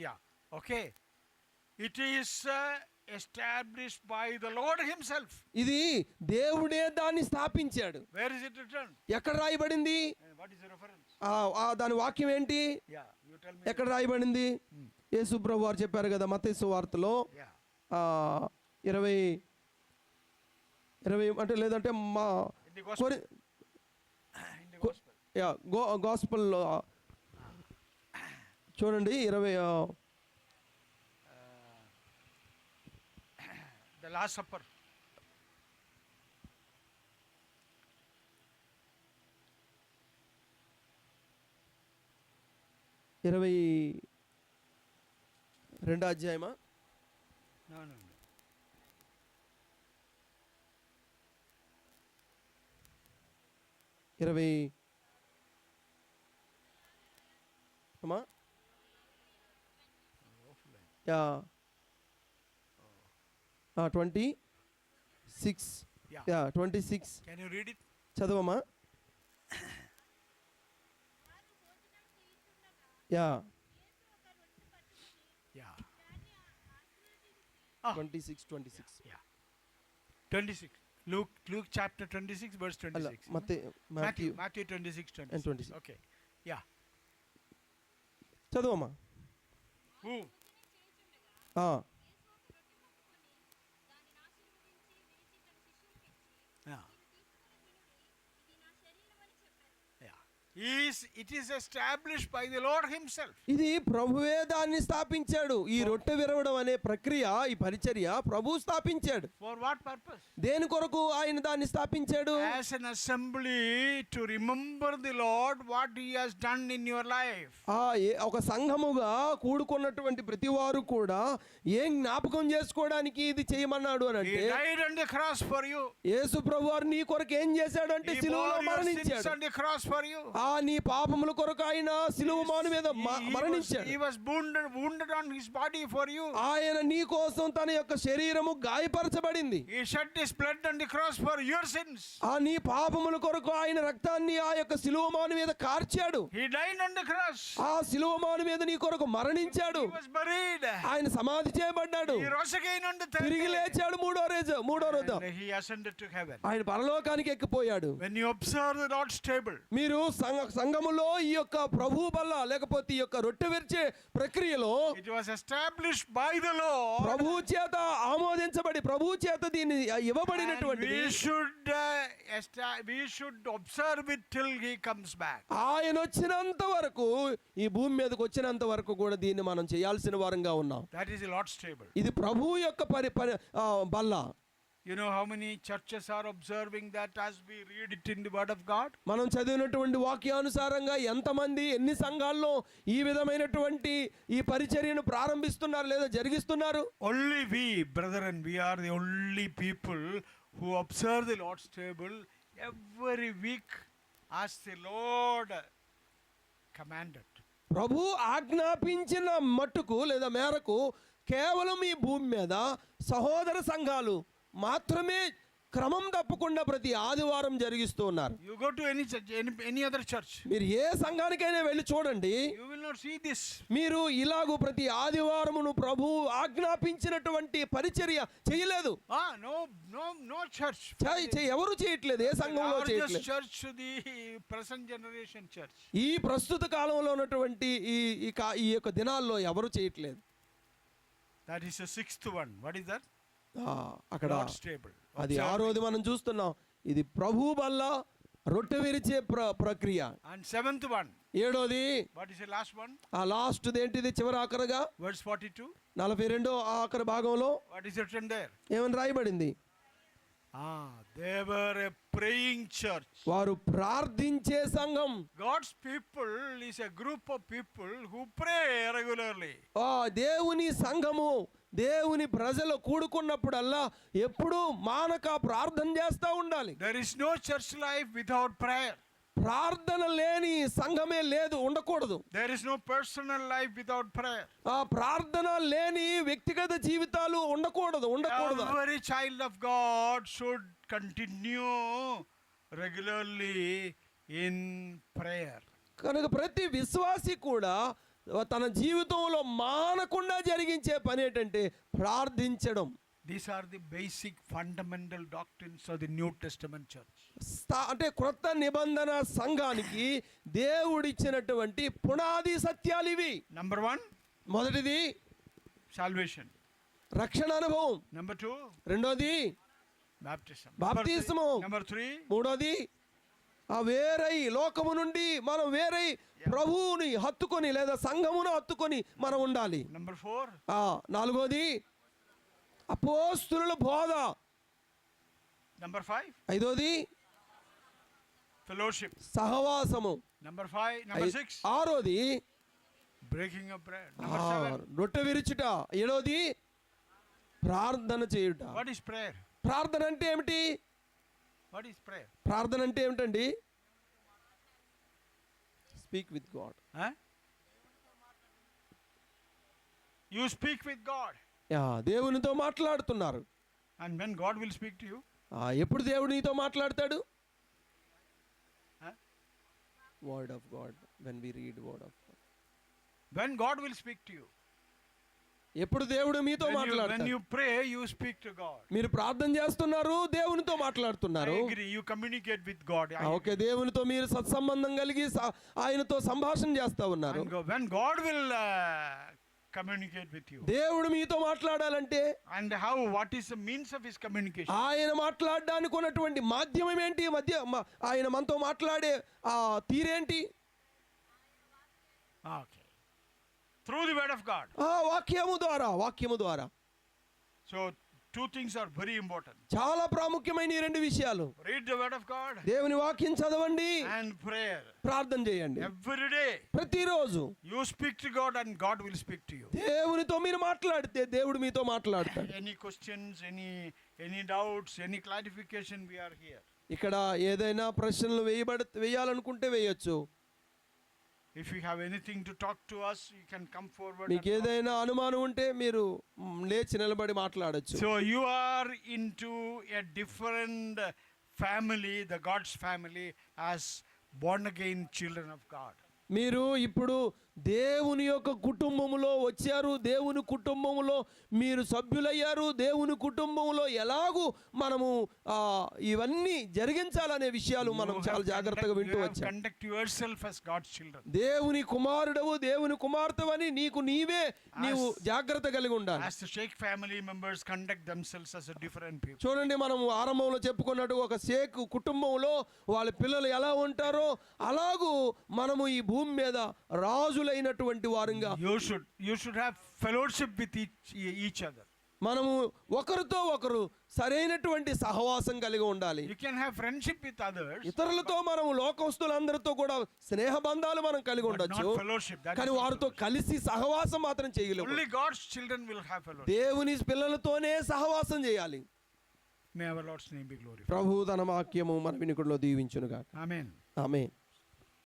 Yeah. Okay. It is established by the Lord himself. ఇది దేవుడే దాన్ని స్థాపించాడు. Where is it written? ఎక్కడ రాయబడింది? What is the reference? దాని వాక్యం ఏంటి? Yeah, you tell me. ఎక్కడ రాయబడింది? యేసు ప్రభు వారు చెప్పారు కదా మత్తయి సువార్తలో 20 అంటే లేదంటే మా గాస్పల్ చూడండి 20 the last supper. రెండో అధ్యాయమా? No. 20 అమ్మా? 26. Yeah. 26. Can you read it? చదవమ్మా. Yeah. 26. Yeah. 26. Luke chapter 26 verse 26. Matthew 26. And 26. Okay. Yeah. చదవమ్మా. Who? It is established by the Lord himself. ఇది ప్రభువే దాన్ని స్థాపించాడు. ఈ రొట్టె విరవడం అనే ప్రక్రియ, ఈ పరిచర్య ప్రభు స్థాపించాడు. For what purpose? దేని కొరకు ఆయన దాన్ని స్థాపించాడు? As an assembly to remember the Lord what he has done in your life. ఒక సంఘముగా కూడుకున్నటువంటి ప్రతి వారు కూడా ఏం జ్ఞాపకం చేసుకోవడానికి ఇది చేయమన్నాడు అని He అంటే, died on the cross for you. యేసు ప్రభు వారు నీ కొరకు ఏం చేశాడు అంటే He సిలువలో bore your sins మరణించాడు. on the cross for you. నీ పాపముల కొరకు ఆయన సిలువ మాను మీద మరణించాడు. He was wounded on his body for you. ఆయన నీ కోసం తన యొక్క శరీరము గాయపరచబడింది. He shed his blood on the cross for your sins. నీ పాపముల కొరకు ఆయన రక్తాన్ని ఆ యొక్క సిలువ మాను మీద కార్చాడు. He died on the cross. ఆ సిలువ మాను మీద నీ కొరకు మరణించాడు. He was buried. ఆయన సమాధి చేయబడ్డాడు. He rose again on the third తిరిగి day. లేచాడు మూడో రోజు. And he ascended to heaven. ఆయన పరలోకానికి ఎక్కిపోయాడు. When you observe the Lord's table, మీరు సంఘములో ఈ యొక్క ప్రభు బల్ల లేకపోతే ఈ యొక్క రొట్టె విరిచే ప్రక్రియలో it was established by the Lord. ప్రభు చేత ఆమోదించబడి ప్రభు చేత దీన్ని ఇవ్వబడినటువంటి We should observe it till he comes back. ఆయన వచ్చినంత వరకు, ఈ భూమి మీదకి వచ్చినంత వరకు కూడా దీన్ని మనం చేయాల్సిన వారంగా ఉన్నాం. That is the Lord's table. ఇది ప్రభు యొక్క బల్ల. You know how many churches are observing that as we read it in the word of God? మనం చదివినటువంటి వాక్యానుసారంగా ఎంతమంది, ఎన్ని సంఘాల్లో ఈ విధమైనటువంటి ఈ పరిచర్యను ప్రారంభిస్తున్నారు లేదా జరిగిస్తున్నారు? Only we, brethren, we are the only people who observe the Lord's table every week as the Lord commanded. ప్రభు ఆజ్ఞాపించిన మట్టుకు లేదా మేరకు కేవలం ఈ భూమి మీద సహోదర సంఘాలు మాత్రమే క్రమం తప్పకుండా ప్రతి ఆదివారం జరిగిస్తూ ఉన్నారు. You go to any church, any other church, మీరు ఏ సంఘానికైనా వెళ్ళి చూడండి, you will not see this. మీరు ఇలాగూ ప్రతి ఆదివారమును ప్రభు ఆజ్ఞాపించినటువంటి పరిచర్య చేయలేదు. No church. ఎవరు చేయట్లేదు, ఏ సంఘంలో చేయట్లేదు. Church, the present generation church. ఈ ప్రస్తుత కాలంలో ఉన్నటువంటి ఈ యొక్క దినాల్లో ఎవరు చేయట్లేదు. That is the sixth one. What is that? అక్కడ Lord's table. అది ఆరోది మనం చూస్తున్నాం. ఇది ప్రభు వల్ల రొట్టె విరిచే ప్రక్రియ. And seventh one. ఏడోది, What is the last one? ఆ లాస్ట్ ఏంటిది? చివరి ఆఖరుగా Verse 42. 42 ఆఖరి భాగంలో What is written there? ఏమని రాయబడింది? They were a praying church. వారు ప్రార్థించే సంఘం. God's people is a group of people who pray regularly. దేవుని సంఘము, దేవుని ప్రజలు కూడుకున్నప్పుడల్లా ఎప్పుడూ మానక ప్రార్థన చేస్తూ ఉండాలి. There is no church life without prayer. ప్రార్థన లేని సంఘమే లేదు, ఉండకూడదు. There is no personal life without prayer. ప్రార్థన లేని వ్యక్తిగత జీవితాలు ఉండకూడదు. Every child of God should continue regularly in prayer. కనుక ప్రతి విశ్వాసి కూడా తన జీవితంలో మానకుండా జరిగించే పని ఏంటంటే ప్రార్థించడం. These are the basic fundamental doctrines of the New Testament church. అంటే క్రొత్త నిబంధన సంఘానికి దేవుడిచ్చినటువంటి పునాది సత్యాలు ఇవి. Number 1, మొదటిది salvation. రక్షణ అనుభవం. Number 2, రెండోది బాప్తిస్మము. Number 3, మూడోది వేరై లోకము నుండి మనం వేరై ప్రభువుని హత్తుకొని లేదా సంఘమును హత్తుకొని మనం ఉండాలి. Number 4, నాలుగోది అపోస్తుల బోధ. Number 5, ఐదోది fellowship. సహవాసము. Number 6, ఆరోది breaking of bread. Number 7, రొట్టె విరుచుట. ఏడోది ప్రార్థన చేయుట. what is prayer? ప్రార్థన అంటే ఏమిటి? What is prayer? ప్రార్థన అంటే ఏమిటండి? Speak with God. You speak with God. దేవునితో మాట్లాడుతున్నారు. And when God will speak to you? ఎప్పుడు దేవుడు నీతో మాట్లాడతాడు? Word of God. when we read word of God. When God will speak to you? ఎప్పుడు దేవుడు మీతో మాట్లాడతాడు? When you pray, you speak to God. మీరు ప్రార్థన చేస్తున్నారు, దేవునితో మాట్లాడుతున్నారు. I agree. You communicate with God. Okay, దేవునితో మీరు సత్సంబంధం కలిగి ఆయనతో సంభాషణ చేస్తా ఉన్నారు. When God will communicate with you. దేవుడు మీతో మాట్లాడాలంటే And how? What is the means of his communication? ఆయన మాట్లాడడానికి ఉన్నటువంటి మాధ్యమం ఏంటి? ఆయన మనతో మాట్లాడే ఆ తీరేంటి? Okay. Through the word of God. ఆ వాక్యము ద్వారా. So two things are very important. చాలా ప్రాముఖ్యమైన ఈ రెండు విషయాలు. Read the word of God. దేవుని వాక్యం చదవండి. And prayer. ప్రార్థన చేయండి. Every day. ప్రతిరోజు. You speak to God and God will speak to you. దేవునితో మీరు మాట్లాడితే దేవుడు మీతో మాట్లాడతాడు. Any questions, any doubts, any clarification, we are here. ఇక్కడ ఏదైనా ప్రశ్నలు వేయాలనుకుంటే వేయొచ్చు. If you have anything to talk to us, you can come forward. మీకు ఏదైనా అనుమానం ఉంటే మీరు లేచి నిలబడి మాట్లాడొచ్చు. So you are into a different family, the God's family, as born again children of God. మీరు ఇప్పుడు దేవుని యొక్క కుటుంబములో వచ్చారు. దేవుని కుటుంబములో మీరు సభ్యులయ్యారు. దేవుని కుటుంబంలో ఎలాగూ మనము ఇవన్నీ జరిగించాలనే విషయాలు మనం చాలా జాగ్రత్తగా వింటూ వచ్చాం. Conduct yourself as God's children. దేవుని కుమారుడవు, దేవుని కుమార్తెవని నీవు జాగ్రత్త కలిగి ఉండాలి. As the Sheikh family members conduct themselves as a different people. చూడండి, మనము ఆరంభంలో చెప్పుకున్నట్టు ఒక షేక్ కుటుంబంలో వాళ్ళ పిల్లలు ఎలా ఉంటారో అలాగూ మనము ఈ భూమి మీద రాజులైనటువంటి వారుగా you should have fellowship with each other. మనము ఒకరితో ఒకరు సరైనటువంటి సహవాసం కలిగి ఉండాలి. You can have friendship with others. ఇతరులతో మనము లోకస్తులందరితో కూడా స్నేహ బంధాలు మనం కలిగి ఉండొచ్చు, కానీ వారితో కలిసి సహవాసం మాత్రం చేయలేము. Only God's children will have fellowship. దేవుని పిల్లలతోనే సహవాసం చేయాలి. May our Lord's name be glorified. ప్రభు తన వాక్యము మన వినికిడిలో దీవించును గాక. Amen. ఆమేన్.